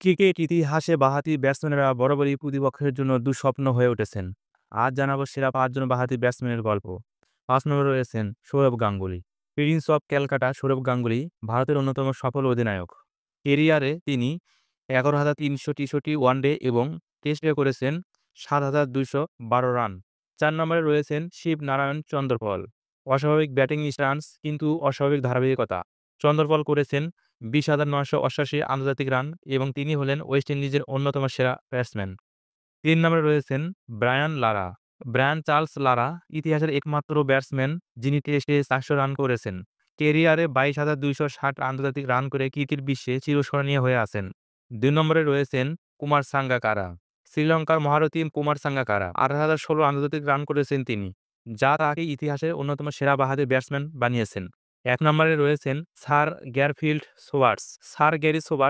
Cricket ইতিহাসে বাঁহাতি ব্যাটসম্যানেরা বরাবরই প্রতিপক্ষের জন্য দুঃস্বপ্ন হয়ে উঠেছেন। আজ জানাবো সেরা ৫ জন বাঁহাতি ব্যাটসম্যানের গল্প। ৫ নম্বরে রয়েছেন সৌরভ গাঙ্গুলী। প্রিন্স অব ক্যালকাটা সৌরভ গাঙ্গুলী ভারতের অন্যতম সফল অধিনায়ক। কেরিয়ারে তিনি ১১,৩৬৩ ওয়ানডে এবং টেস্টে করেছেন ৭,২১২ রান। ৪ নম্বরে রয়েছেন শিব নারায়ণ চন্দরপল। অস্বাভাবিক ব্যাটিং স্টান্স কিন্তু অস্বাভাবিক ধারাবাহিকতা। চন্দরপল করেছেন ২০,৯৮৮ আন্তর্জাতিক রান এবং তিনি হলেন ওয়েস্ট ইন্ডিজের অন্যতম সেরা ব্যাটসম্যান। ৩ নম্বরে রয়েছেন ব্রায়ান লারা। ব্রায়ান চার্লস লারা ইতিহাসের একমাত্র ব্যাটসম্যান যিনি টেস্টে ৪০০ রান করেছেন। কেরিয়ারে ২২,২৬০ আন্তর্জাতিক রান করে ক্রিকেট বিশ্বে চিরস্মরণীয় হয়ে আছেন। ২ নম্বরে রয়েছেন কুমার সাঙ্গাকারা। শ্রীলঙ্কার মহারথী কুমার সাঙ্গাকারা ১৮,০১৬ আন্তর্জাতিক রান করেছেন তিনি, যা তাকে ইতিহাসের অন্যতম সেরা বাঁহাতি ব্যাটসম্যান বানিয়েছেন। ১ নম্বরে রয়েছেন sir Garfield Sobers. Sir Garry Sobers